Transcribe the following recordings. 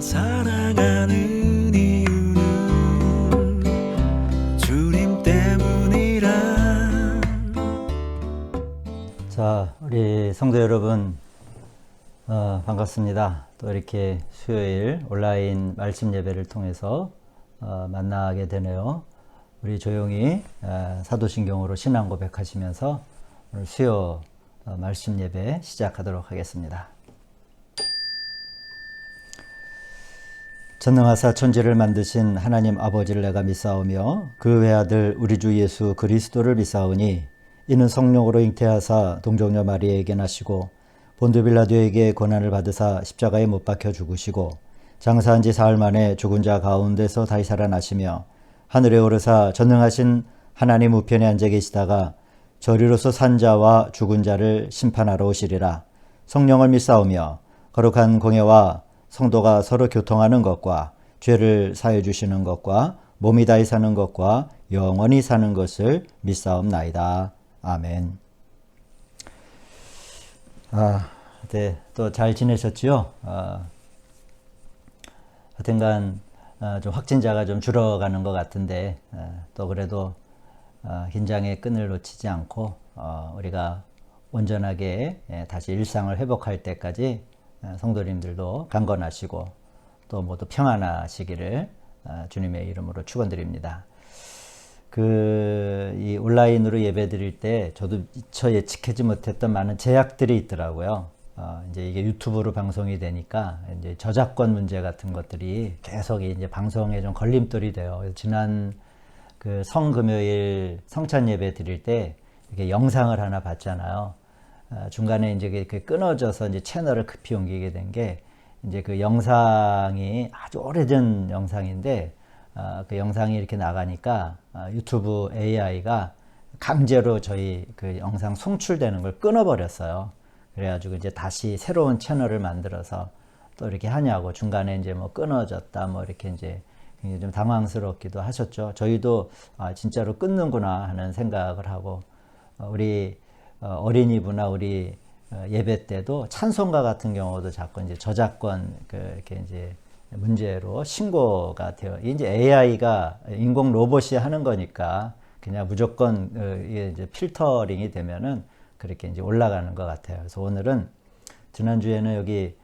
살아가는 이유는 주님 때문이라. 자, 우리 성도 여러분, 반갑습니다. 또 이렇게 수요일 온라인 말씀 예배를 통해서 만나게 되네요. 우리 조용히 사도신경으로 신앙 고백하시면서 오늘 수요 말씀 예배 시작하도록 하겠습니다. 전능하사 천지를 만드신 하나님 아버지를 내가 믿사오며 그 외아들 우리 주 예수 그리스도를 믿사오니 이는 성령으로 잉태하사 동정녀 마리아에게 나시고 본드 빌라도에게 고난을 받으사 십자가에 못 박혀 죽으시고 장사한 지 사흘 만에 죽은 자 가운데서 다시 살아나시며 하늘에 오르사 전능하신 하나님 우편에 앉아 계시다가 저리로서 산 자와 죽은 자를 심판하러 오시리라. 성령을 믿사오며 거룩한 공예와 성도가 서로 교통하는 것과 죄를 사해 주시는 것과 몸이 다히 사는 것과 영원히 사는 것을 믿사옵나이다. 아멘. 네, 또 잘 지내셨지요? 하여튼간 좀 확진자가 좀 줄어가는 것 같은데 또 그래도 긴장의 끈을 놓치지 않고 우리가 온전하게 다시 일상을 회복할 때까지 성도님들도 강건하시고 또 모두 평안하시기를 주님의 이름으로 축원드립니다. 이 온라인으로 예배 드릴 때 저도 미처 예측하지 못했던 많은 제약들이 있더라고요. 이제 이게 유튜브로 방송이 되니까 이제 저작권 문제 같은 것들이 계속 이제 방송에 좀 걸림돌이 돼요. 지난 그 성금요일 성찬 예배 드릴 때 이렇게 영상을 하나 봤잖아요. 중간에 이제 끊어져서 이제 채널을 급히 옮기게 된 게 이제 그 영상이 아주 오래전 영상인데 그 영상이 이렇게 나가니까 유튜브 AI가 강제로 저희 그 영상 송출되는 걸 끊어버렸어요. 그래가지고 이제 다시 새로운 채널을 만들어서 또 이렇게 하냐고 중간에 이제 뭐 끊어졌다 뭐 이렇게 이제 굉장히 좀 당황스럽기도 하셨죠. 저희도 진짜로 끊는구나 하는 생각을 하고 우리 어린이부나 우리 예배 때도 찬송가 같은 경우도 자꾸 이제 저작권 이렇게 이제 문제로 신고가 되어 이제 AI가 인공 로봇이 하는 거니까 그냥 무조건 이게 이제 필터링이 되면은 그렇게 이제 올라가는 것 같아요. 그래서 오늘은 지난주에는 여기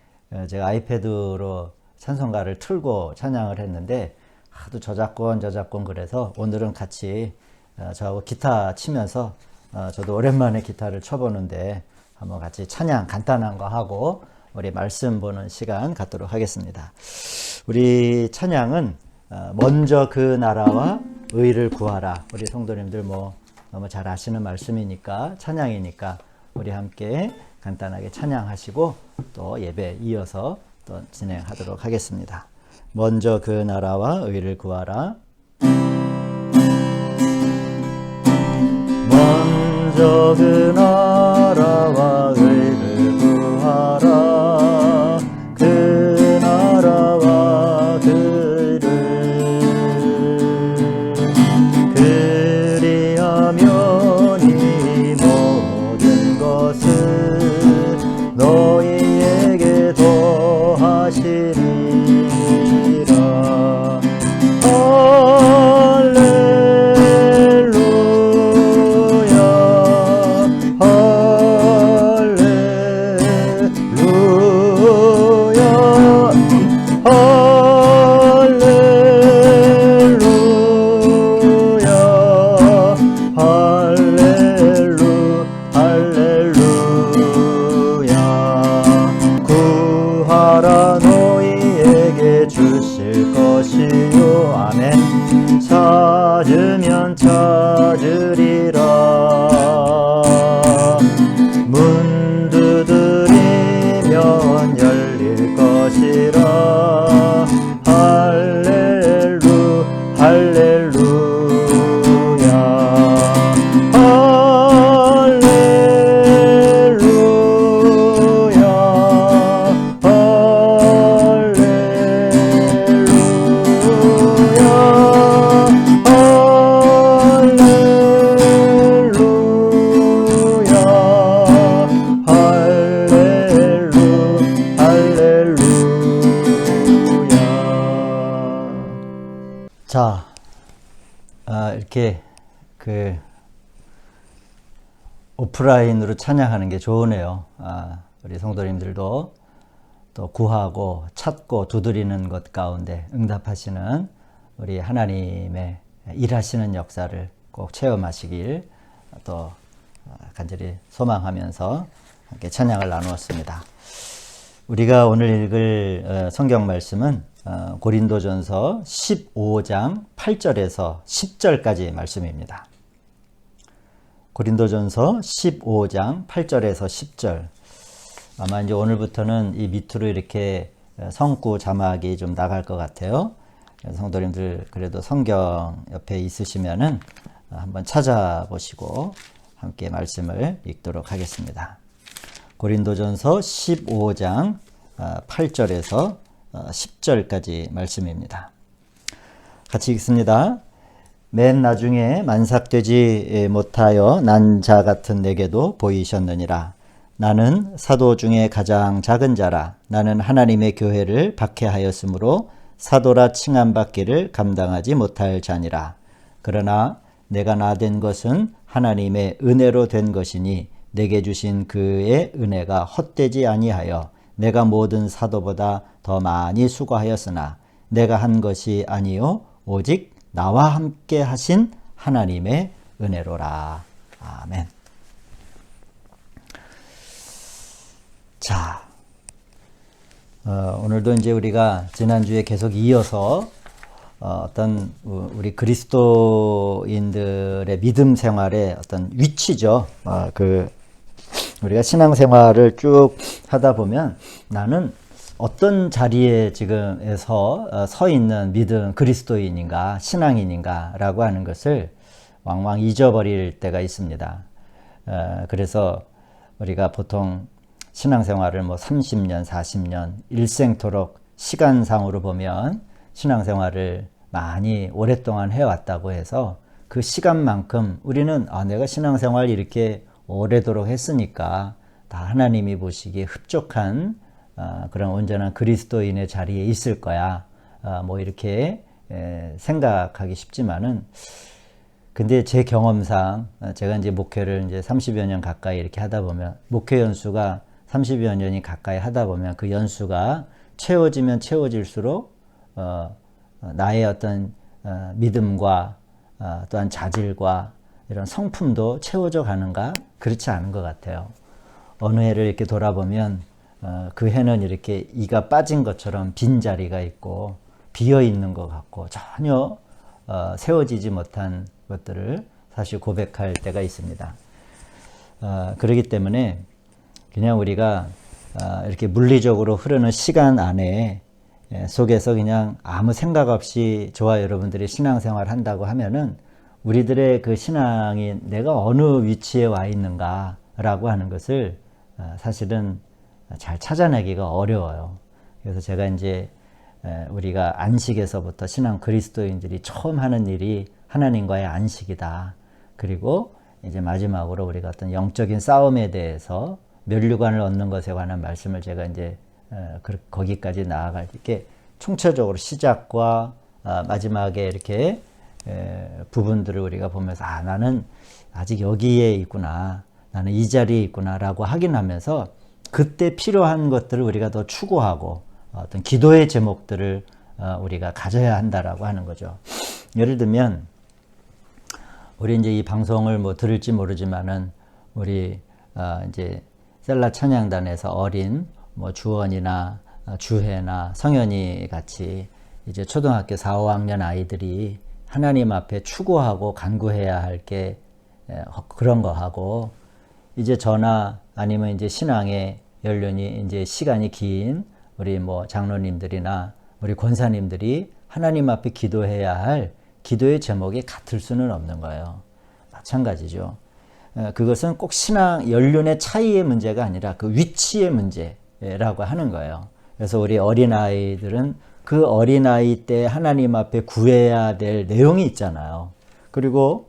제가 아이패드로 찬송가를 틀고 찬양을 했는데 하도 저작권 그래서 오늘은 같이 저하고 기타 치면서 저도 오랜만에 기타를 쳐보는데 한번 같이 찬양 간단한 거 하고 우리 말씀 보는 시간 갖도록 하겠습니다. 우리 찬양은 먼저 그 나라와 의를 구하라. 우리 성도님들 뭐 너무 잘 아시는 말씀이니까 찬양이니까 우리 함께 간단하게 찬양하시고 또 예배 이어서 또 진행하도록 하겠습니다. 먼저 그 나라와 의를 구하라. 먼저 그 나라와 의를 구하라. 그 나라와 그 의를 그리하면 이 모든 것을 너희에게 더하시리라. 주실 것이요. 아멘. 찾으면 찾으리라. 문 두드리면 열릴 것이라. 할렐루 할렐루야. 할렐루야. 할렐루야. 자, 이렇게 그 오프라인으로 찬양하는 게 좋으네요. 우리 성도님들도 또 구하고 찾고 두드리는 것 가운데 응답하시는 우리 하나님의 일하시는 역사를 꼭 체험하시길 또 간절히 소망하면서 함께 찬양을 나누었습니다. 우리가 오늘 읽을 성경 말씀은 고린도전서 15장 8절에서 10절까지 말씀입니다. 고린도전서 15장 8절에서 10절. 아마 이제 오늘부터는 이 밑으로 이렇게 성구 자막이 좀 나갈 것 같아요. 성도님들 그래도 성경 옆에 있으시면은 한번 찾아보시고 함께 말씀을 읽도록 하겠습니다. 고린도전서 15장 8절에서 10절까지 말씀입니다. 같이 읽습니다. 맨 나중에 만삭되지 못하여 난 자 같은 내게도 보이셨느니라. 나는 사도 중에 가장 작은 자라. 나는 하나님의 교회를 박해하였으므로 사도라 칭함받기를 감당하지 못할 자니라. 그러나 내가 나된 것은 하나님의 은혜로 된 것이니 내게 주신 그의 은혜가 헛되지 아니하여 내가 모든 사도보다 더 많이 수고하였으나 내가 한 것이 아니요 오직 나와 함께 하신 하나님의 은혜로라. 아멘. 자, 오늘도 이제 우리가 지난주에 계속 이어서 어떤 우리 그리스도인들의 믿음 생활의 어떤 위치죠. 우리가 신앙생활을 쭉 하다 보면 나는 어떤 자리에 지금에서 서 있는 믿음 그리스도인인가 신앙인인가 라고 하는 것을 왕왕 잊어버릴 때가 있습니다. 그래서 우리가 보통 신앙생활을 뭐 30년, 40년, 일생토록 시간상으로 보면 신앙생활을 많이 오랫동안 해왔다고 해서 그 시간만큼 우리는 내가 신앙생활 이렇게 오래도록 했으니까 다 하나님이 보시기에 흡족한 그런 온전한 그리스도인의 자리에 있을 거야. 뭐 이렇게 생각하기 쉽지만은 근데 제 경험상 제가 이제 목회를 이제 30여 년 가까이 이렇게 하다 보면 목회 연수가 30여 년이 가까이 하다 보면 그 연수가 채워지면 채워질수록 나의 어떤 믿음과 또한 자질과 이런 성품도 채워져 가는가? 그렇지 않은 것 같아요. 어느 해를 이렇게 돌아보면 그 해는 이렇게 이가 빠진 것처럼 빈자리가 있고 비어 있는 것 같고 전혀 세워지지 못한 것들을 사실 고백할 때가 있습니다. 그렇기 때문에 그냥 우리가 이렇게 물리적으로 흐르는 시간 안에 속에서 그냥 아무 생각 없이 저와 여러분들이 신앙생활 한다고 하면은 우리들의 그 신앙이 내가 어느 위치에 와 있는가 라고 하는 것을 사실은 잘 찾아내기가 어려워요. 그래서 제가 이제 우리가 안식에서부터 신앙 그리스도인들이 처음 하는 일이 하나님과의 안식이다. 그리고 이제 마지막으로 우리가 어떤 영적인 싸움에 대해서 면류관을 얻는 것에 관한 말씀을 제가 이제 거기까지 나아갈 때 총체적으로 시작과 마지막에 이렇게 부분들을 우리가 보면서 나는 아직 여기에 있구나. 나는 이 자리에 있구나 라고 확인하면서 그때 필요한 것들을 우리가 더 추구하고 어떤 기도의 제목들을 우리가 가져야 한다라고 하는 거죠. 예를 들면 우리 이제 이 방송을 뭐 들을지 모르지만은 우리 이제 셀라 찬양단에서 어린 뭐 주원이나 주혜나 성현이 같이 이제 초등학교 4, 5학년 아이들이 하나님 앞에 추구하고 간구해야 할 게 그런 거 하고 이제 저나 아니면 이제 신앙의 연륜이 이제 시간이 긴 우리 뭐 장로님들이나 우리 권사님들이 하나님 앞에 기도해야 할 기도의 제목이 같을 수는 없는 거예요. 마찬가지죠. 그것은 꼭 신앙 연륜의 차이의 문제가 아니라 그 위치의 문제라고 하는 거예요. 그래서 우리 어린아이들은 그 어린아이 때 하나님 앞에 구해야 될 내용이 있잖아요. 그리고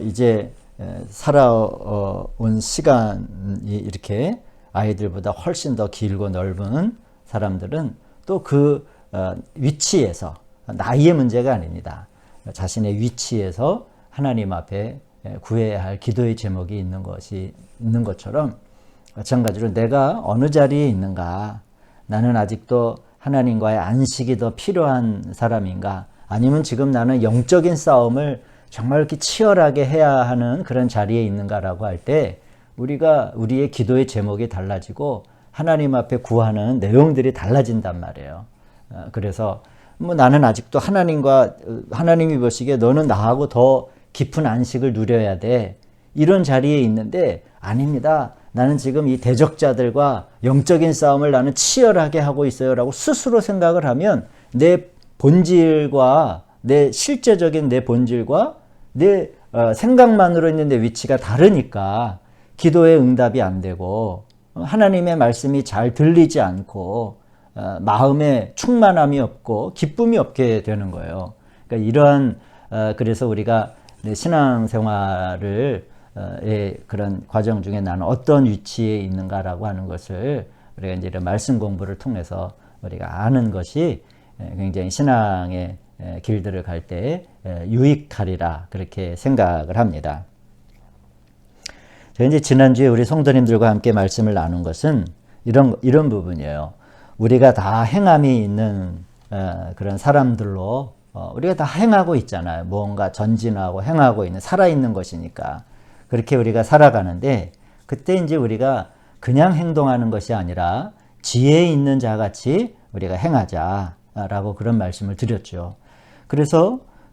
이제 살아온 시간이 이렇게 아이들보다 훨씬 더 길고 넓은 사람들은 또 그 위치에서 나이의 문제가 아닙니다. 자신의 위치에서 하나님 앞에 구해야 할 기도의 제목이 있는 것처럼 마찬가지로 내가 어느 자리에 있는가, 나는 아직도 하나님과의 안식이 더 필요한 사람인가, 아니면 지금 나는 영적인 싸움을 정말 이렇게 치열하게 해야 하는 그런 자리에 있는가라고 할 때 우리의 기도의 제목이 달라지고 하나님 앞에 구하는 내용들이 달라진단 말이에요. 그래서 뭐 나는 아직도 하나님이 보시기에 너는 나하고 더 깊은 안식을 누려야 돼, 이런 자리에 있는데, 아닙니다, 나는 지금 이 대적자들과 영적인 싸움을 나는 치열하게 하고 있어요 라고 스스로 생각을 하면 내 본질과 내 실제적인 내 본질과 내 생각만으로 있는 내 위치가 다르니까 기도의 응답이 안 되고 하나님의 말씀이 잘 들리지 않고 마음에 충만함이 없고 기쁨이 없게 되는 거예요. 그러니까 그래서 우리가 신앙생활을 그런 과정 중에 나는 어떤 위치에 있는가라고 하는 것을 우리가 이제 이런 말씀 공부를 통해서 우리가 아는 것이 굉장히 신앙의 길들을 갈 때 유익하리라, 그렇게 생각을 합니다. 제가 이제 지난주에 우리 성도님들과 함께 말씀을 나눈 것은 이런 부분이에요. 우리가 다 행함이 있는 그런 사람들로 우리가 다 행하고 있잖아요. 무언가 전진하고 행하고 있는, 살아있는 것이니까. 그렇게 우리가 살아가는데, 그때 이제 우리가 그냥 행동하는 것이 아니라 지혜 있는 자같이 우리가 행하자라고 그런 말씀을 드렸죠.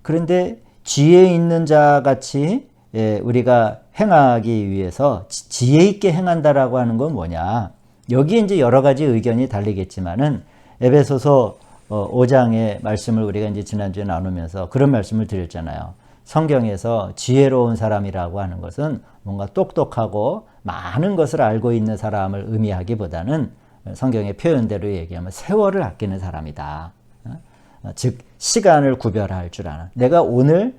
그런데 지혜 있는 자같이 우리가 행하기 위해서 지혜 있게 행한다라고 하는 건 뭐냐? 여기에 이제 여러 가지 의견이 달리겠지만은 에베소서 5장의 말씀을 우리가 이제 지난주에 나누면서 그런 말씀을 드렸잖아요. 성경에서 지혜로운 사람이라고 하는 것은 뭔가 똑똑하고 많은 것을 알고 있는 사람을 의미하기보다는 성경의 표현대로 얘기하면 세월을 아끼는 사람이다. 즉 시간을 구별할 줄 아는. 내가 오늘이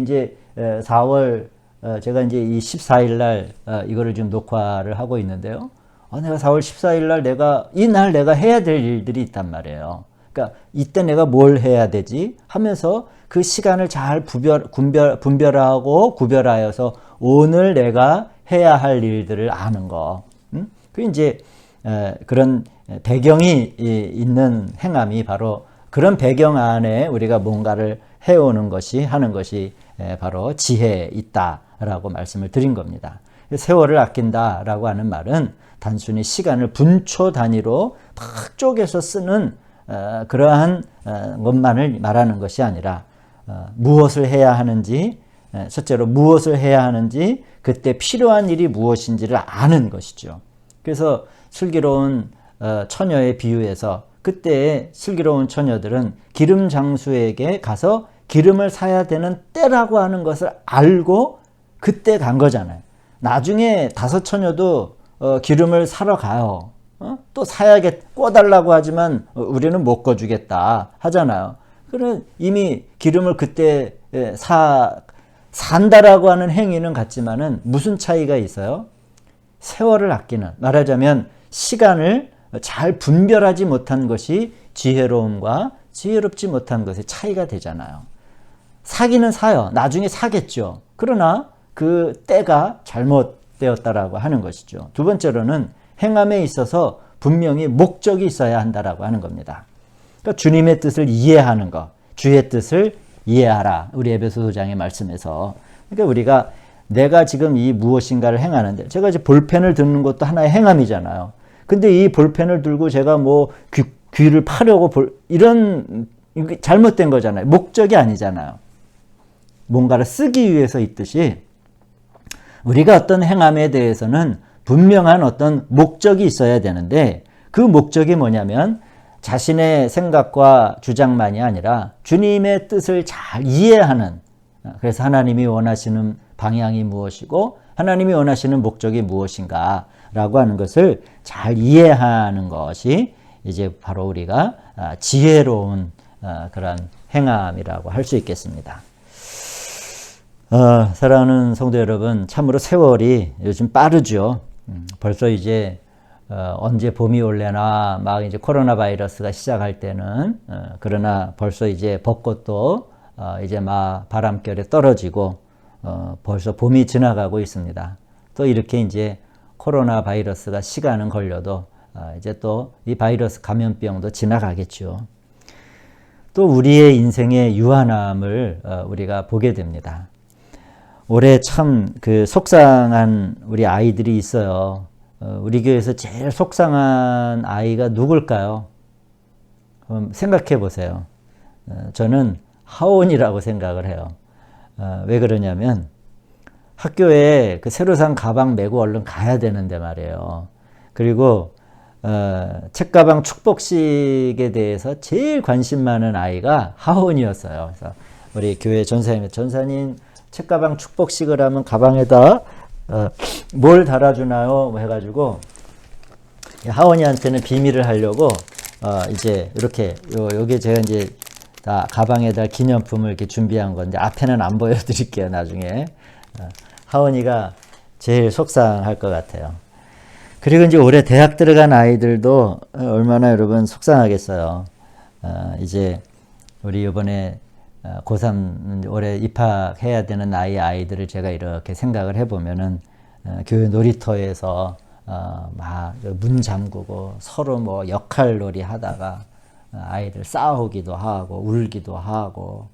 이제 4월 제가 이제 이 14일 날 이거를 지금 녹화를 하고 있는데요. 내가 4월 14일 날 이날 내가 해야 될 일들이 있단 말이에요. 그러니까 이때 내가 뭘 해야 되지 하면서 그 시간을 잘 분별하고 구별하여서 오늘 내가 해야 할 일들을 아는 거. 그 이제 그런 배경이 있는 행함이 바로 그런 배경 안에 우리가 뭔가를 해오는 것이, 하는 것이 바로 지혜에 있다라고 말씀을 드린 겁니다. 세월을 아낀다라고 하는 말은 단순히 시간을 분초 단위로 막 쪼개서 쓰는 그러한 것만을 말하는 것이 아니라 무엇을 해야 하는지, 첫째로 무엇을 해야 하는지, 그때 필요한 일이 무엇인지를 아는 것이죠. 그래서 슬기로운 처녀의 비유에서 그때 슬기로운 처녀들은 기름 장수에게 가서 기름을 사야 되는 때라고 하는 것을 알고 그때 간 거잖아요. 나중에 5 처녀도 기름을 사러 가요. 또 꿔달라고 하지만 우리는 못 꺼주겠다 하잖아요. 그래 이미 기름을 그때 산다라고 하는 행위는 같지만은 무슨 차이가 있어요? 세월을 아끼는, 말하자면 시간을 잘 분별하지 못한 것이 지혜로움과 지혜롭지 못한 것의 차이가 되잖아요. 사기는 사요. 나중에 사겠죠. 그러나 그 때가 잘못되었다라고 하는 것이죠. 두 번째로는 행함에 있어서 분명히 목적이 있어야 한다라고 하는 겁니다. 그러니까 주님의 뜻을 이해하는 것, 주의 뜻을 이해하라. 우리 에베소서장의 말씀에서. 그러니까 우리가 내가 지금 이 무엇인가를 행하는데, 제가 이제 볼펜을 드는 것도 하나의 행함이잖아요. 근데 이 볼펜을 들고 제가 뭐 귀를 파려고 이런 잘못된 거잖아요. 목적이 아니잖아요. 뭔가를 쓰기 위해서 있듯이 우리가 어떤 행함에 대해서는 분명한 어떤 목적이 있어야 되는데, 그 목적이 뭐냐면 자신의 생각과 주장만이 아니라 주님의 뜻을 잘 이해하는, 그래서 하나님이 원하시는 방향이 무엇이고 하나님이 원하시는 목적이 무엇인가 라고 하는 것을 잘 이해하는 것이 이제 바로 우리가 지혜로운 그런 행함이라고 할 수 있겠습니다. 사랑하는 성도 여러분, 참으로 세월이 요즘 빠르죠. 벌써 이제 언제 봄이 올래나 막 이제 코로나 바이러스가 시작할 때는 그러나 벌써 이제 벚꽃도 이제 막 바람결에 떨어지고 벌써 봄이 지나가고 있습니다. 또 이렇게 이제 코로나 바이러스가 시간은 걸려도 이제 또 이 바이러스 감염병도 지나가겠죠. 또 우리의 인생의 유한함을 우리가 보게 됩니다. 올해 참 그 속상한 우리 아이들이 있어요. 우리 교회에서 제일 속상한 아이가 누굴까요? 생각해 보세요. 저는 하온이라고 생각을 해요. 왜 그러냐면 학교에 그 새로 산 가방 메고 얼른 가야 되는데 말이에요. 그리고 책가방 축복식에 대해서 제일 관심 많은 아이가 하온이었어요. 그래서 우리 교회 전사님 책가방 축복식을 하면 가방에다 뭘 달아주나요? 뭐 해가지고 하온이한테는 비밀을 하려고 이제 이렇게 요게 제가 이제 다 가방에다 기념품을 이렇게 준비한 건데 앞에는 안 보여드릴게요. 나중에 하온이가 제일 속상할 것 같아요. 그리고 이제 올해 대학 들어간 아이들도 얼마나 여러분 속상하겠어요. 이제 우리 이번에 고3 올해 입학해야 되는 나이 아이들을 제가 이렇게 생각을 해보면은 교회 놀이터에서 막 문 잠그고 서로 뭐 역할놀이 하다가 아이들 싸우기도 하고 울기도 하고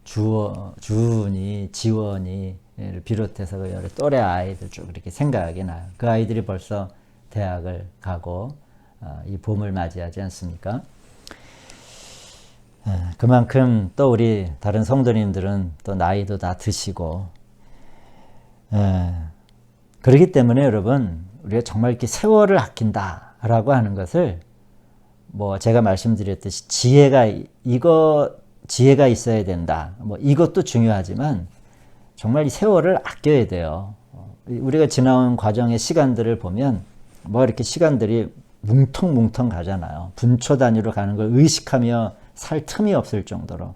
주은이 지원이를 비롯해서 그 여러 또래 아이들 쭉 이렇게 생각이 나요. 그 아이들이 벌써 대학을 가고 이 봄을 맞이하지 않습니까? 그만큼 또 우리 다른 성도님들은 또 나이도 다 드시고 그렇기 때문에 여러분 우리가 정말 이렇게 세월을 아낀다라고 하는 것을 뭐 제가 말씀드렸듯이 지혜가 있어야 된다. 뭐 이것도 중요하지만 정말 이 세월을 아껴야 돼요. 우리가 지나온 과정의 시간들을 보면 뭐 이렇게 시간들이 뭉텅뭉텅 가잖아요. 분초 단위로 가는 걸 의식하며 살 틈이 없을 정도로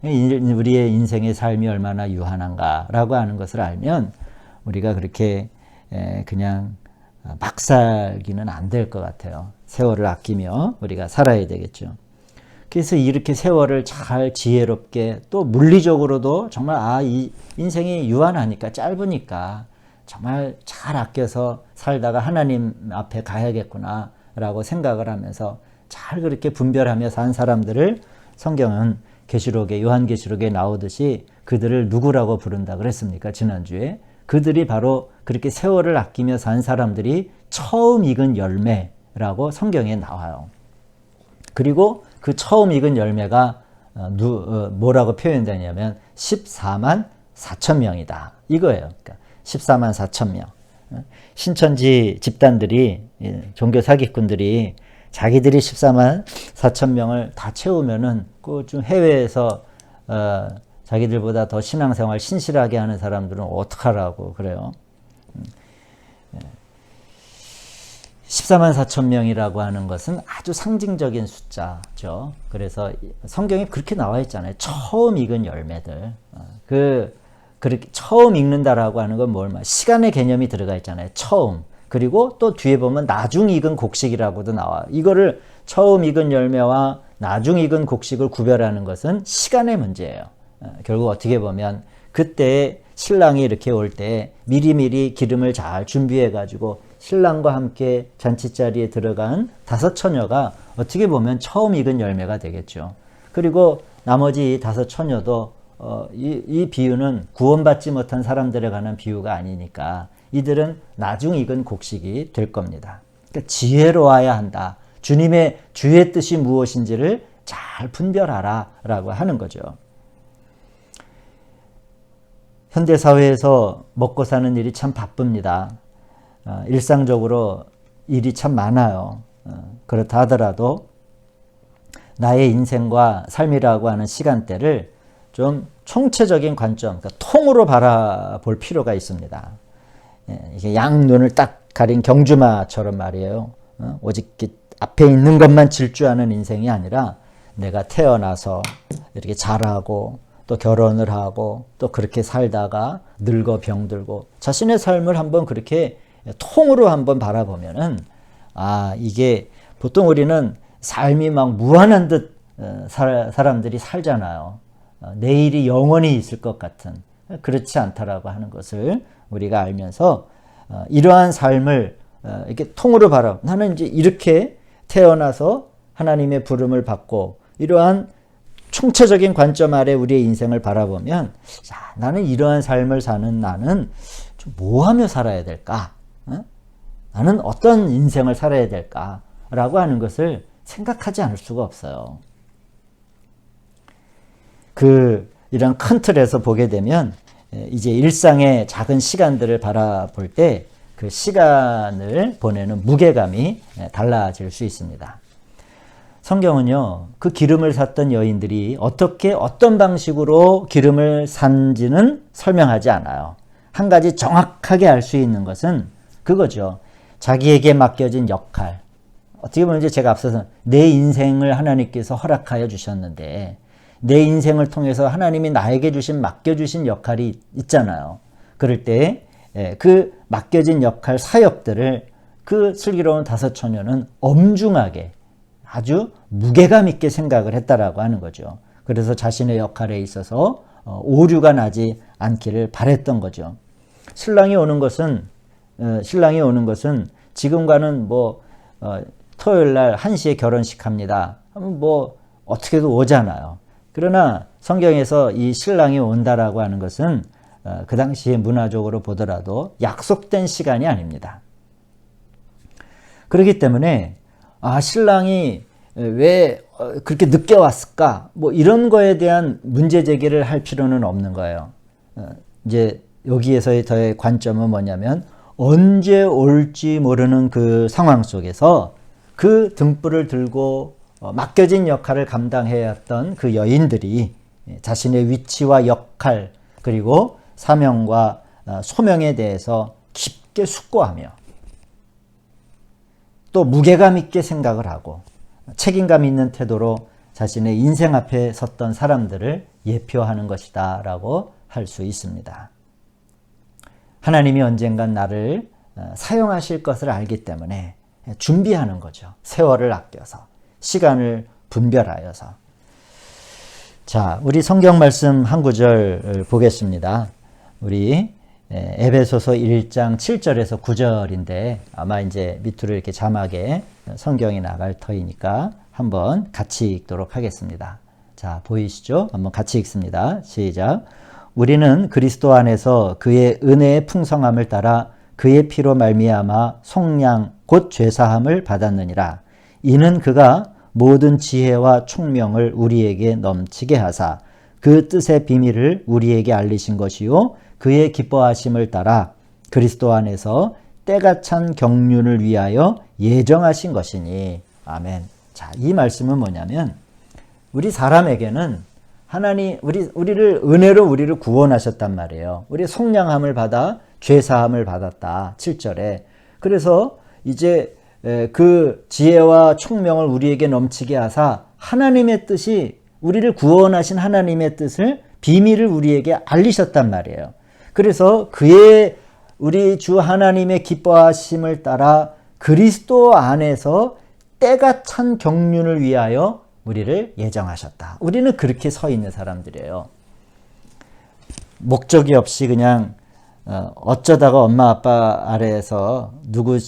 우리의 인생의 삶이 얼마나 유한한가라고 하는 것을 알면 우리가 그렇게 그냥 막 살기는 안 될 것 같아요. 세월을 아끼며 우리가 살아야 되겠죠. 그래서 이렇게 세월을 잘 지혜롭게 또 물리적으로도 정말 이 인생이 유한하니까 짧으니까 정말 잘 아껴서 살다가 하나님 앞에 가야겠구나 라고 생각을 하면서 잘 그렇게 분별하며 산 사람들을 성경은 요한계시록에 나오듯이 그들을 누구라고 부른다 그랬습니까? 지난주에. 그들이 바로 그렇게 세월을 아끼며 산 사람들이 처음 익은 열매라고 성경에 나와요. 그리고 그 처음 익은 열매가 뭐라고 표현되냐면 14만 4천 명이다. 이거예요. 그러니까 14만 4천 명. 신천지 집단들이 종교 사기꾼들이 자기들이 14만 4천 명을 다 채우면은 그 좀 해외에서 자기들보다 더 신앙생활 신실하게 하는 사람들은 어떡하라고 그래요. 14만 4천 명이라고 하는 것은 아주 상징적인 숫자죠. 그래서 성경에 그렇게 나와 있잖아요. 처음 익은 열매들. 그렇게 처음 익는다라고 하는 건 뭘 시간의 개념이 들어가 있잖아요. 처음. 그리고 또 뒤에 보면 나중 익은 곡식이라고도 나와요. 이거를 처음 익은 열매와 나중 익은 곡식을 구별하는 것은 시간의 문제예요. 결국 어떻게 보면 그때 신랑이 이렇게 올 때 미리미리 기름을 잘 준비해 가지고 신랑과 함께 잔치자리에 들어간 5 처녀가 어떻게 보면 처음 익은 열매가 되겠죠. 그리고 나머지 5 처녀도 이 비유는 구원받지 못한 사람들에 관한 비유가 아니니까 이들은 나중 익은 곡식이 될 겁니다. 그러니까 지혜로워야 한다. 주님의 주의 뜻이 무엇인지를 잘 분별하라 라고 하는 거죠. 현대사회에서 먹고 사는 일이 참 바쁩니다. 일상적으로 일이 참 많아요. 그렇다 하더라도 나의 인생과 삶이라고 하는 시간대를 좀 총체적인 관점, 그러니까 통으로 바라볼 필요가 있습니다. 이게 양눈을 딱 가린 경주마처럼 말이에요. 오직 앞에 있는 것만 질주하는 인생이 아니라 내가 태어나서 이렇게 자라고 또 결혼을 하고 또 그렇게 살다가 늙어 병들고 자신의 삶을 한번 그렇게 통으로 한번 바라보면은 이게 보통 우리는 삶이 막 무한한 듯 사람들이 살잖아요. 내일이 영원히 있을 것 같은, 그렇지 않다라고 하는 것을 우리가 알면서 이러한 삶을 이렇게 통으로 나는 이제 이렇게 태어나서 하나님의 부름을 받고 이러한 총체적인 관점 아래 우리의 인생을 바라보면 나는 이러한 삶을 사는 나는 좀 뭐 하며 살아야 될까? 나는 어떤 인생을 살아야 될까? 라고 하는 것을 생각하지 않을 수가 없어요. 이런 큰 틀에서 보게 되면 이제 일상의 작은 시간들을 바라볼 때 그 시간을 보내는 무게감이 달라질 수 있습니다. 성경은요, 그 기름을 샀던 여인들이 어떤 방식으로 기름을 산지는 설명하지 않아요. 한 가지 정확하게 알 수 있는 것은 그거죠. 자기에게 맡겨진 역할. 어떻게 보면 이제 제가 앞서서 내 인생을 하나님께서 허락하여 주셨는데 내 인생을 통해서 하나님이 나에게 맡겨주신 역할이 있잖아요. 그럴 때 그 맡겨진 역할 사역들을 그 슬기로운 다섯 처녀는 엄중하게 아주 무게감 있게 생각을 했다라고 하는 거죠. 그래서 자신의 역할에 있어서 오류가 나지 않기를 바랬던 거죠. 신랑이 오는 것은 지금과는 토요일 날 1시에 결혼식 합니다. 하면 어떻게도 오잖아요. 그러나 성경에서 이 신랑이 온다라고 하는 것은 그 당시에 문화적으로 보더라도 약속된 시간이 아닙니다. 그렇기 때문에 신랑이 왜 그렇게 늦게 왔을까? 이런 거에 대한 문제 제기를 할 필요는 없는 거예요. 이제 여기에서의 더의 관점은 뭐냐면 언제 올지 모르는 그 상황 속에서 그 등불을 들고 맡겨진 역할을 감당해야 했던 그 여인들이 자신의 위치와 역할 그리고 사명과 소명에 대해서 깊게 숙고하며 또 무게감 있게 생각을 하고 책임감 있는 태도로 자신의 인생 앞에 섰던 사람들을 예표하는 것이다 라고 할 수 있습니다. 하나님이 언젠간 나를 사용하실 것을 알기 때문에 준비하는 거죠. 세월을 아껴서 시간을 분별하여서. 자, 우리 성경 말씀 한 구절 보겠습니다. 우리 에베소서 1장 7절에서 9절인데 아마 이제 밑으로 이렇게 자막에 성경이 나갈 터이니까 한번 같이 읽도록 하겠습니다. 자, 보이시죠? 한번 같이 읽습니다. 시작. 우리는 그리스도 안에서 그의 은혜의 풍성함을 따라 그의 피로 말미암아 속량 곧 죄사함을 받았느니라. 이는 그가 모든 지혜와 총명을 우리에게 넘치게 하사 그 뜻의 비밀을 우리에게 알리신 것이요 그의 기뻐하심을 따라 그리스도 안에서 때가 찬 경륜을 위하여 예정하신 것이니. 아멘. 자, 이 말씀은 뭐냐면 우리 사람에게는 우리를 은혜로 우리를 구원하셨단 말이에요. 우리 속량함을 받아 죄사함을 받았다. 7절에. 그래서 이제 그 지혜와 총명을 우리에게 넘치게 하사 하나님의 뜻이 우리를 구원하신 하나님의 뜻을 비밀을 우리에게 알리셨단 말이에요. 그래서 우리 주 하나님의 기뻐하심을 따라 그리스도 안에서 때가 찬 경륜을 위하여 우리를 예정하셨다. 우리는 그렇게 서 있는 사람들이에요. 목적이 없이 그냥 어쩌다가 엄마 아빠 아래에서 누구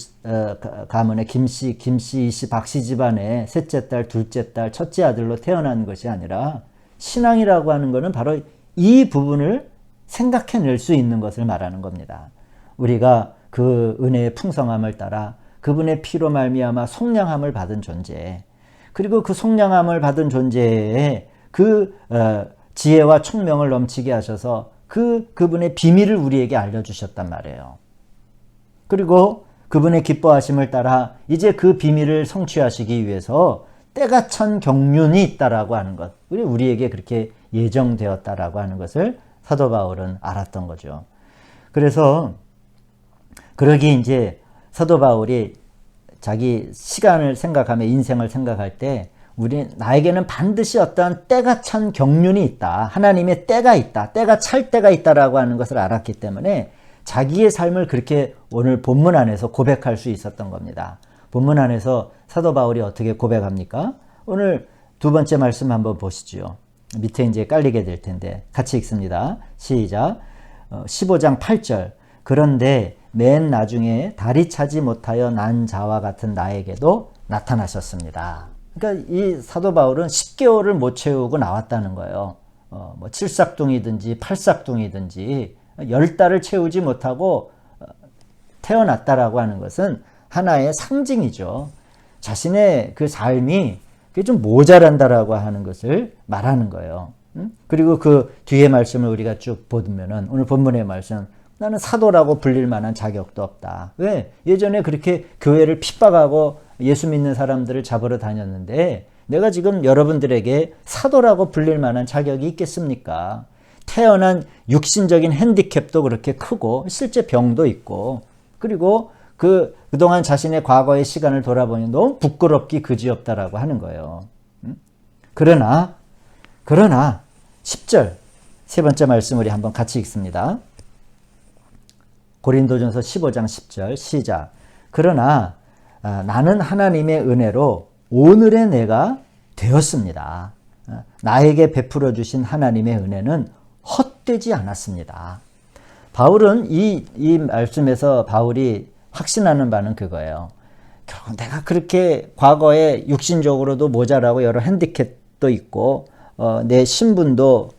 가문의 김씨, 이씨, 박씨 집안에 셋째 딸, 둘째 딸, 첫째 아들로 태어난 것이 아니라 신앙이라고 하는 것은 바로 이 부분을 생각해낼 수 있는 것을 말하는 겁니다. 우리가 그 은혜의 풍성함을 따라 그분의 피로 말미암아 속량함을 받은 존재, 그리고 그 속량함을 받은 존재에 그 지혜와 총명을 넘치게 하셔서 그분의 비밀을 우리에게 알려주셨단 말이에요. 그리고 그분의 기뻐하심을 따라 이제 그 비밀을 성취하시기 위해서 때가 찬 경륜이 있다라고 하는 것, 우리에게 그렇게 예정되었다라고 하는 것을 사도 바울은 알았던 거죠. 그래서 그러기 이제 사도 바울이 자기 시간을 생각하며 인생을 생각할 때 나에게는 반드시 어떠한 때가 찬 경륜이 있다. 하나님의 때가 있다. 때가 찰 때가 있다라고 하는 것을 알았기 때문에 자기의 삶을 그렇게 오늘 본문 안에서 고백할 수 있었던 겁니다. 본문 안에서 사도 바울이 어떻게 고백합니까? 오늘 두 번째 말씀 한번 보시죠. 밑에 이제 깔리게 될 텐데 같이 읽습니다. 시작. 15장 8절. 그런데 맨 나중에 다리 차지 못하여 난 자와 같은 나에게도 나타나셨습니다. 그러니까 이 사도 바울은 10개월을 못 채우고 나왔다는 거예요. 뭐 7싹둥이든지 8싹둥이든지 10달을 채우지 못하고 태어났다라고 하는 것은 하나의 상징이죠. 자신의 그 삶이 그게 좀 모자란다라고 하는 것을 말하는 거예요. 그리고 그 뒤에 말씀을 우리가 쭉 보면은 오늘 본문의 말씀, 나는 사도라고 불릴 만한 자격도 없다. 왜? 예전에 그렇게 교회를 핍박하고 예수 믿는 사람들을 잡으러 다녔는데 내가 지금 여러분들에게 사도라고 불릴 만한 자격이 있겠습니까? 태어난 육신적인 핸디캡도 그렇게 크고 실제 병도 있고 그리고 그동안 자신의 과거의 시간을 돌아보니 너무 부끄럽기 그지없다라고 하는 거예요. 그러나 10절 세 번째 말씀 우리 한번 같이 읽습니다. 고린도전서 15장 10절 시작. 그러나 나는 하나님의 은혜로 오늘의 내가 되었습니다. 나에게 베풀어 주신 하나님의 은혜는 헛되지 않았습니다. 바울은 이 말씀에서 바울이 확신하는 바는 그거예요. 결국 내가 그렇게 과거에 육신적으로도 모자라고 여러 핸디캡도 있고 내 신분도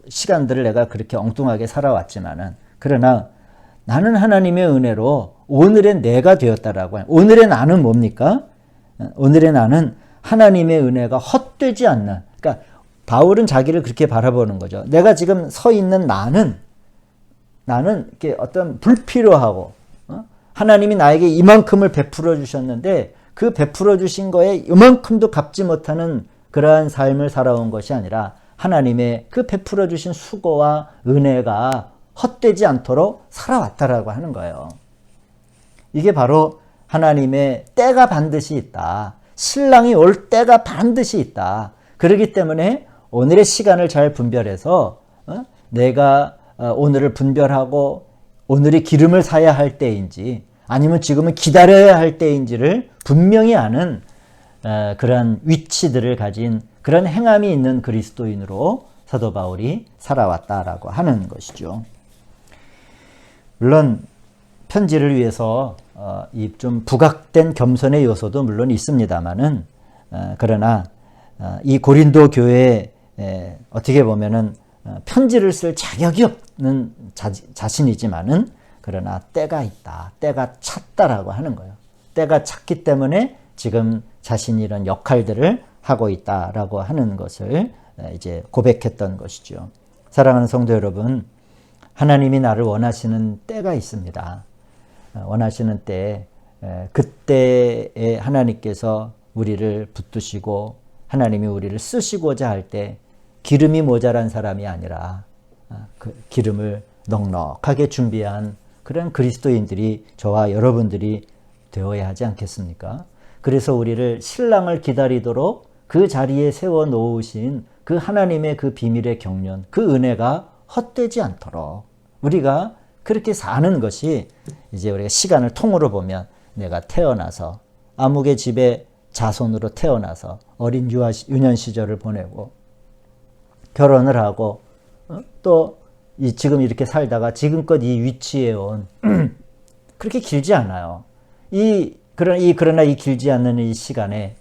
시간들을 내가 그렇게 엉뚱하게 살아왔지만은 그러나 나는 하나님의 은혜로 오늘의 내가 되었다라고 해요. 오늘의 나는 뭡니까? 오늘의 나는 하나님의 은혜가 헛되지 않는, 그러니까 바울은 자기를 그렇게 바라보는 거죠. 내가 지금 서 있는 나는 이렇게 어떤 불필요하고 하나님이 나에게 이만큼을 베풀어 주셨는데 그 베풀어 주신 거에 이만큼도 갚지 못하는 그러한 삶을 살아온 것이 아니라 하나님의 그 베풀어 주신 수고와 은혜가 헛되지 않도록 살아왔다라고 하는 거예요. 이게 바로 하나님의 때가 반드시 있다. 신랑이 올 때가 반드시 있다. 그렇기 때문에 오늘의 시간을 잘 분별해서 내가 오늘을 분별하고 오늘이 기름을 사야 할 때인지 아니면 지금은 기다려야 할 때인지를 분명히 아는 그런 위치들을 가진 그런 행함이 있는 그리스도인으로 사도 바울이 살아왔다라고 하는 것이죠. 물론 편지를 위해서 이 좀 부각된 겸손의 요소도 물론 있습니다만은 그러나 이 고린도 교회에 어떻게 보면은 편지를 쓸 자격이 없는 자신이지만은 그러나 때가 있다, 때가 찼다라고 하는 거예요. 때가 찼기 때문에 지금 자신이 이런 역할들을 하고 있다라고 하는 것을 이제 고백했던 것이죠. 사랑하는 성도 여러분, 하나님이 나를 원하시는 때가 있습니다. 원하시는 때, 그때에 하나님께서 우리를 붙드시고 하나님이 우리를 쓰시고자 할 때 기름이 모자란 사람이 아니라 그 기름을 넉넉하게 준비한 그런 그리스도인들이 저와 여러분들이 되어야 하지 않겠습니까? 그래서 우리를 신랑을 기다리도록 그 자리에 세워 놓으신 그 하나님의 그 비밀의 경륜, 그 은혜가 헛되지 않도록 우리가 그렇게 사는 것이 이제 우리가 시간을 통으로 보면 내가 태어나서 아무개 집에 자손으로 태어나서 어린 유년 시절을 보내고 결혼을 하고 또 지금 이렇게 살다가 지금껏 이 위치에 온 그렇게 길지 않아요. 그러나 이 길지 않는 이 시간에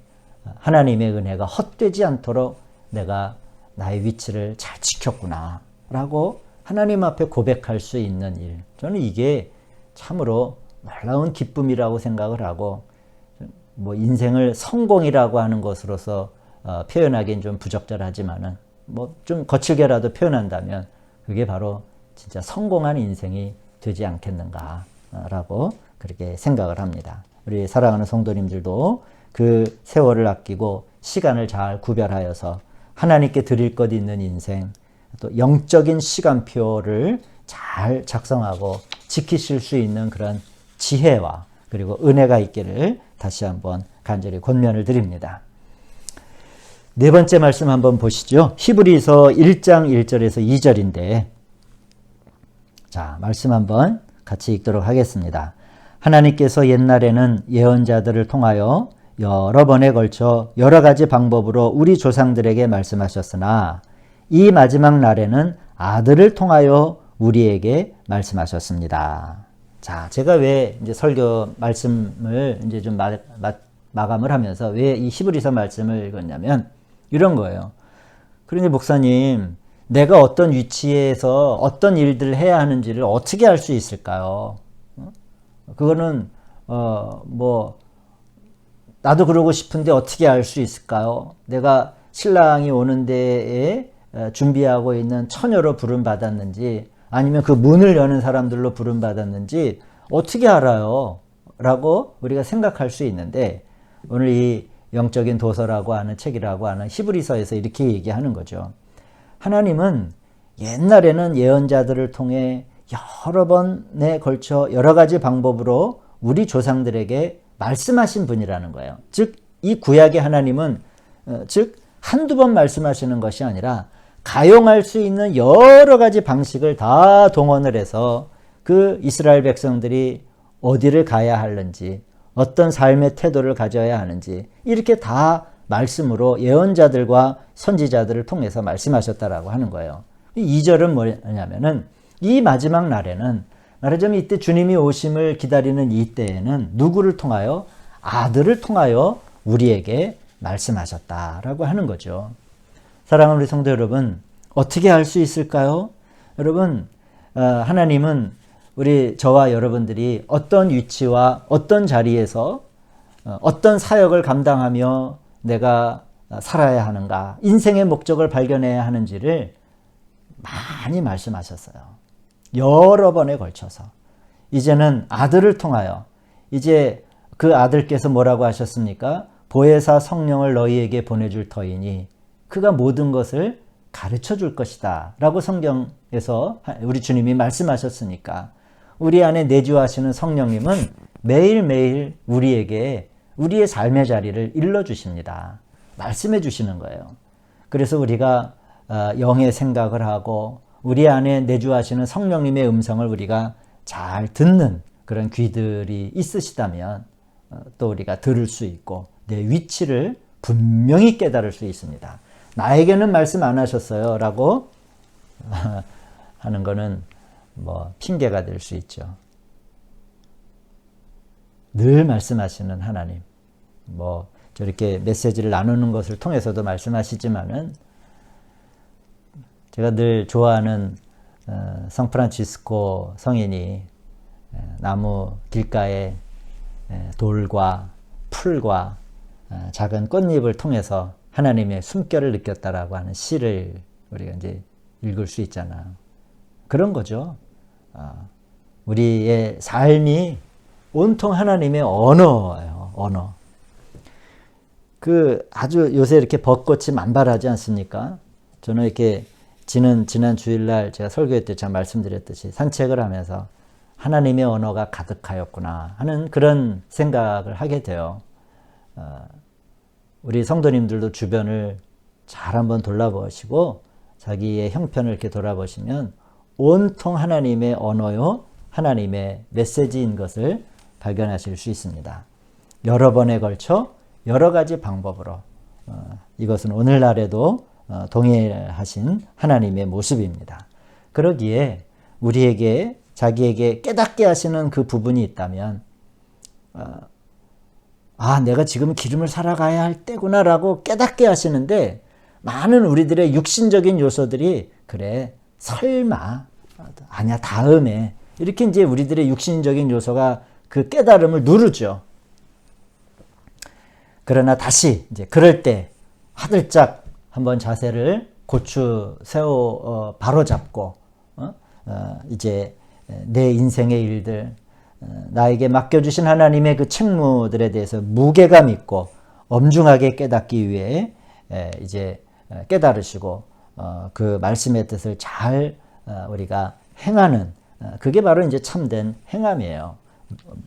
하나님의 은혜가 헛되지 않도록 내가 나의 위치를 잘 지켰구나 라고 하나님 앞에 고백할 수 있는 일, 저는 이게 참으로 놀라운 기쁨이라고 생각을 하고 뭐 인생을 성공이라고 하는 것으로서 표현하기엔 좀 부적절하지만은 뭐 좀 거칠게라도 표현한다면 그게 바로 진짜 성공한 인생이 되지 않겠는가라고 그렇게 생각을 합니다. 우리 사랑하는 성도님들도 그 세월을 아끼고 시간을 잘 구별하여서 하나님께 드릴 것 있는 인생, 또 영적인 시간표를 잘 작성하고 지키실 수 있는 그런 지혜와 그리고 은혜가 있기를 다시 한번 간절히 권면을 드립니다. 네 번째 말씀 한번 보시죠. 히브리서 1장 1절에서 2절인데 자, 말씀 한번 같이 읽도록 하겠습니다. 하나님께서 옛날에는 예언자들을 통하여 여러 번에 걸쳐 여러 가지 방법으로 우리 조상들에게 말씀하셨으나 이 마지막 날에는 아들을 통하여 우리에게 말씀하셨습니다. 자, 제가 왜 이제 설교 말씀을 이제 좀 마감을 하면서 왜 이 히브리서 말씀을 읽었냐면 이런 거예요. 그러니 목사님, 내가 어떤 위치에서 어떤 일들을 해야 하는지를 어떻게 알 수 있을까요? 그거는 나도 그러고 싶은데 어떻게 알 수 있을까요? 내가 신랑이 오는 데에 준비하고 있는 처녀로 부름받았는지 아니면 그 문을 여는 사람들로 부름받았는지 어떻게 알아요? 라고 우리가 생각할 수 있는데 오늘 이 영적인 도서라고 하는 책이라고 하는 히브리서에서 이렇게 얘기하는 거죠. 하나님은 옛날에는 예언자들을 통해 여러 번에 걸쳐 여러 가지 방법으로 우리 조상들에게 말씀하신 분이라는 거예요. 즉, 이 구약의 하나님은 한두 번 말씀하시는 것이 아니라 가용할 수 있는 여러 가지 방식을 다 동원을 해서 그 이스라엘 백성들이 어디를 가야 하는지 어떤 삶의 태도를 가져야 하는지 이렇게 다 말씀으로 예언자들과 선지자들을 통해서 말씀하셨다라고 하는 거예요. 이 2절은 뭐냐면은 이 마지막 날에는 말하자면 이때 주님이 오심을 기다리는 이때에는 누구를 통하여? 아들을 통하여 우리에게 말씀하셨다라고 하는 거죠. 사랑하는 우리 성도 여러분, 어떻게 알 수 있을까요? 여러분, 하나님은 우리 저와 여러분들이 어떤 위치와 어떤 자리에서 어떤 사역을 감당하며 내가 살아야 하는가, 인생의 목적을 발견해야 하는지를 많이 말씀하셨어요. 여러 번에 걸쳐서. 이제는 아들을 통하여, 이제 그 아들께서 뭐라고 하셨습니까? 보혜사 성령을 너희에게 보내줄 터이니 그가 모든 것을 가르쳐 줄 것이다 라고 성경에서 우리 주님이 말씀하셨으니까 우리 안에 내주하시는 성령님은 매일매일 우리에게 우리의 삶의 자리를 일러주십니다. 말씀해 주시는 거예요. 그래서 우리가 영의 생각을 하고 우리 안에 내주하시는 성령님의 음성을 우리가 잘 듣는 그런 귀들이 있으시다면 또 우리가 들을 수 있고 내 위치를 분명히 깨달을 수 있습니다. 나에게는 말씀 안 하셨어요 라고 하는 거는 핑계가 될 수 있죠. 늘 말씀하시는 하나님, 저렇게 메시지를 나누는 것을 통해서도 말씀하시지만은 제가 늘 좋아하는 성프란치스코 성인이 나무 길가에 돌과 풀과 작은 꽃잎을 통해서 하나님의 숨결을 느꼈다라고 하는 시를 우리가 이제 읽을 수 있잖아요. 그런 거죠. 우리의 삶이 온통 하나님의 언어예요. 언어. 아주 요새 이렇게 벚꽃이 만발하지 않습니까? 저는 이렇게 지난 주일날 제가 설교회 때 제가 말씀드렸듯이 산책을 하면서 하나님의 언어가 가득하였구나 하는 그런 생각을 하게 돼요. 우리 성도님들도 주변을 잘 한번 돌아보시고 자기의 형편을 이렇게 돌아보시면 온통 하나님의 언어요, 하나님의 메시지인 것을 발견하실 수 있습니다. 여러 번에 걸쳐 여러 가지 방법으로 이것은 오늘날에도 동일하신 하나님의 모습입니다. 그러기에 우리에게 자기에게 깨닫게 하시는 그 부분이 있다면 내가 지금 기름을 살아가야 할 때구나라고 깨닫게 하시는데 많은 우리들의 육신적인 요소들이 그래 설마 아니야 다음에 이렇게 이제 우리들의 육신적인 요소가 그 깨달음을 누르죠. 그러나 다시 이제 그럴 때 화들짝 한번 자세를 고추 세워 바로 잡고 이제 내 인생의 일들 나에게 맡겨주신 하나님의 그 책무들에 대해서 무게감 있고 엄중하게 깨닫기 위해 이제 깨달으시고 그 말씀의 뜻을 잘 우리가 행하는 그게 바로 이제 참된 행함이에요.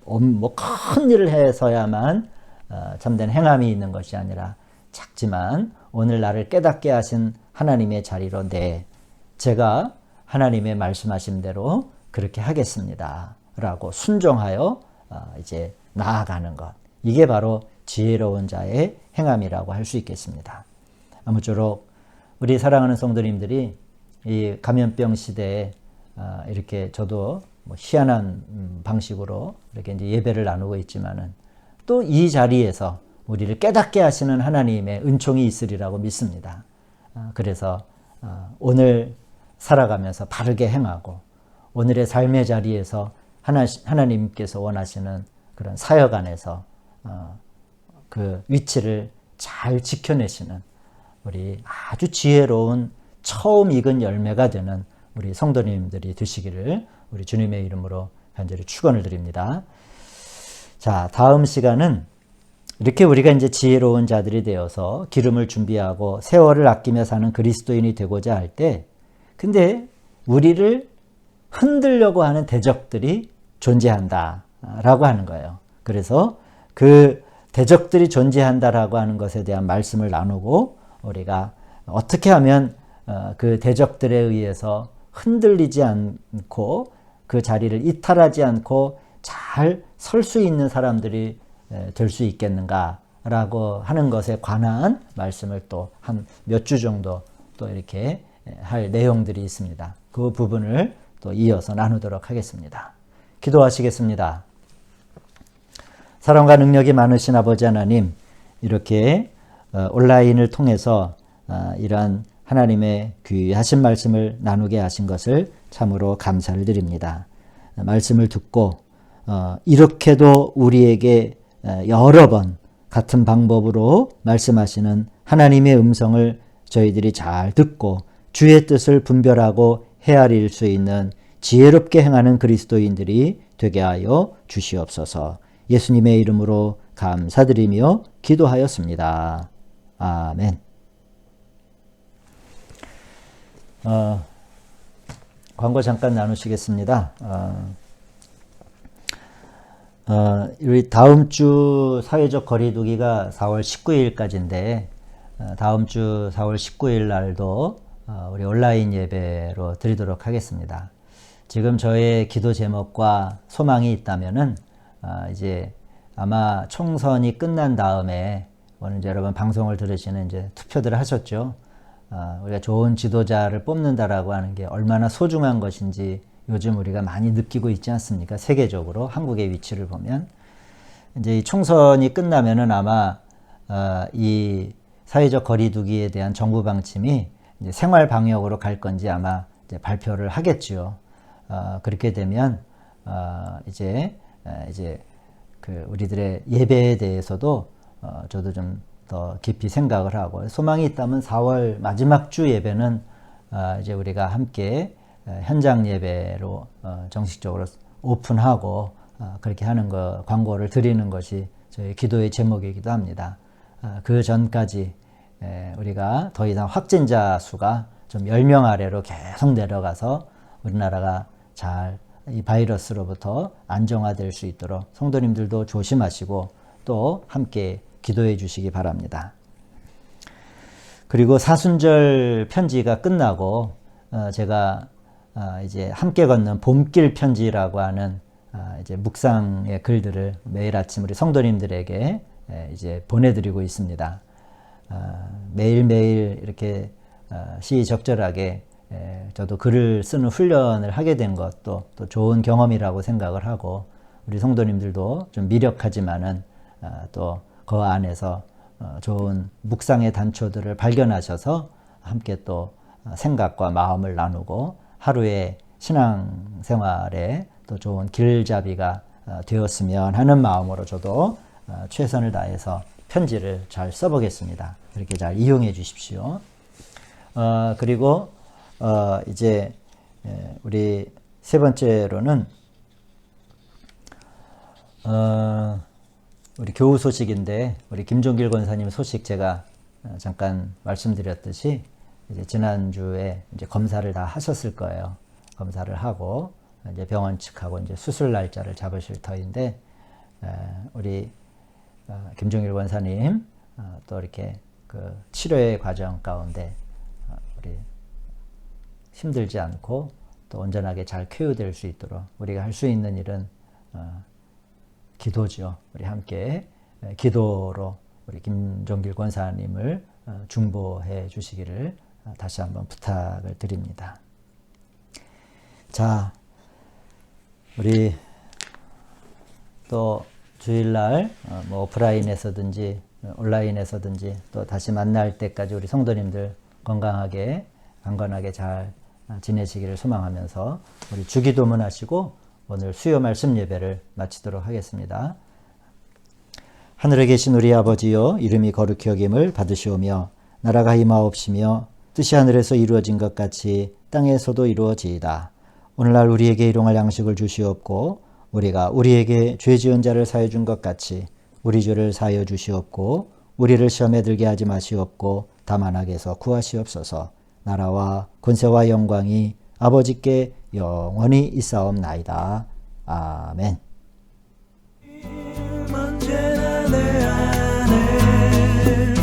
큰 일을 해서야만 참된 행함이 있는 것이 아니라 작지만 오늘 나를 깨닫게 하신 하나님의 자리로 제가 하나님의 말씀하신 대로 그렇게 하겠습니다 라고 순종하여 이제 나아가는 것. 이게 바로 지혜로운 자의 행함이라고 할 수 있겠습니다. 아무쪼록 우리 사랑하는 성도님들이 이 감염병 시대에 이렇게 저도 뭐 희한한 방식으로 이렇게 이제 예배를 나누고 있지만은 또 이 자리에서 우리를 깨닫게 하시는 하나님의 은총이 있으리라고 믿습니다. 그래서 오늘 살아가면서 바르게 행하고 오늘의 삶의 자리에서 하나님께서 원하시는 그런 사역 안에서 그 위치를 잘 지켜내시는 우리 아주 지혜로운 처음 익은 열매가 되는 우리 성도님들이 되시기를 우리 주님의 이름으로 간절히 축원을 드립니다. 자, 다음 시간은 이렇게 우리가 이제 지혜로운 자들이 되어서 기름을 준비하고 세월을 아끼며 사는 그리스도인이 되고자 할 때, 근데 우리를 흔들려고 하는 대적들이 존재한다라고 하는 거예요. 그래서 그 대적들이 존재한다라고 하는 것에 대한 말씀을 나누고 우리가 어떻게 하면 그 대적들에 의해서 흔들리지 않고 그 자리를 이탈하지 않고 잘 설 수 있는 사람들이 될 수 있겠는가라고 하는 것에 관한 말씀을 또 한 몇 주 정도 또 이렇게 할 내용들이 있습니다. 그 부분을 또 이어서 나누도록 하겠습니다. 기도하시겠습니다. 사랑과 능력이 많으신 아버지 하나님, 이렇게 온라인을 통해서 이러한 하나님의 귀하신 말씀을 나누게 하신 것을 참으로 감사를 드립니다. 말씀을 듣고 이렇게도 우리에게 여러 번 같은 방법으로 말씀하시는 하나님의 음성을 저희들이 잘 듣고 주의 뜻을 분별하고 헤아릴 수 있는 지혜롭게 행하는 그리스도인들이 되게 하여 주시옵소서. 예수님의 이름으로 감사드리며 기도하였습니다. 아멘. 광고 잠깐 나누시겠습니다. 우리 다음 주 사회적 거리두기가 4월 19일까지인데 다음 주 4월 19일 날도 우리 온라인 예배로 드리도록 하겠습니다. 지금 저의 기도 제목과 소망이 있다면은 이제 아마 총선이 끝난 다음에 오늘 이제 여러분 방송을 들으시는 이제 투표들을 하셨죠. 우리가 좋은 지도자를 뽑는다라고 하는 게 얼마나 소중한 것인지 요즘 우리가 많이 느끼고 있지 않습니까? 세계적으로 한국의 위치를 보면 이제 이 총선이 끝나면은 아마 이 사회적 거리두기에 대한 정부 방침이 이제 생활 방역으로 갈 건지 아마 이제 발표를 하겠지요. 그렇게 되면 이제 그 우리들의 예배에 대해서도 저도 좀 더 깊이 생각을 하고 소망이 있다면 4월 마지막 주 예배는 이제 우리가 함께 현장 예배로 정식적으로 오픈하고 그렇게 하는 거 광고를 드리는 것이 저희 기도의 제목이기도 합니다. 그 전까지 우리가 더 이상 확진자 수가 좀 10명 아래로 계속 내려가서 우리나라가 잘 이 바이러스로부터 안정화될 수 있도록 성도님들도 조심하시고 또 함께 기도해 주시기 바랍니다. 그리고 사순절 편지가 끝나고 제가 이제 함께 걷는 봄길 편지라고 하는 이제 묵상의 글들을 매일 아침 우리 성도님들에게 이제 보내드리고 있습니다. 매일매일 이렇게 시의적절하게 저도 글을 쓰는 훈련을 하게 된 것도 또 좋은 경험이라고 생각을 하고 우리 성도님들도 좀 미력하지만은 또 그 안에서 좋은 묵상의 단초들을 발견하셔서 함께 또 생각과 마음을 나누고 하루의 신앙생활에 또 좋은 길잡이가 되었으면 하는 마음으로 저도 최선을 다해서 편지를 잘 써보겠습니다. 그렇게 잘 이용해 주십시오. 그리고 이제 우리 세 번째로는 우리 교우 소식인데 우리 김종길 권사님 소식 제가 잠깐 말씀드렸듯이 이제 지난주에 이제 검사를 다 하셨을 거예요. 검사를 하고 이제 병원 측하고 이제 수술 날짜를 잡으실 터인데 우리 김종일 권사님 또 이렇게 그 치료의 과정 가운데 우리 힘들지 않고 또 온전하게 잘 쾌유될 수 있도록 우리가 할 수 있는 일은 기도죠. 우리 함께 기도로 우리 김종길 권사님을 중보해 주시기를 다시 한번 부탁을 드립니다. 자, 우리 또 주일날 뭐 오프라인에서든지 온라인에서든지 또 다시 만날 때까지 우리 성도님들 건강하게 강건하게 잘 지내시기를 소망하면서 우리 주기도문 하시고 오늘 수요 말씀 예배를 마치도록 하겠습니다. 하늘에 계신 우리 아버지여, 이름이 거룩히 여김을 받으시오며 나라가 임하옵시며 뜻이 하늘에서 이루어진 것 같이 땅에서도 이루어지이다. 오늘날 우리에게 일용할 양식을 주시옵고 우리가 우리에게 죄 지은 자를 사해 준 것 같이 우리 죄를 사하여 주시옵고 우리를 시험에 들게 하지 마시옵고 다만 악에서 구하시옵소서. 나라와 권세와 영광이 아버지께 영원히 있사옵나이다. 아멘. 언제나 내 안에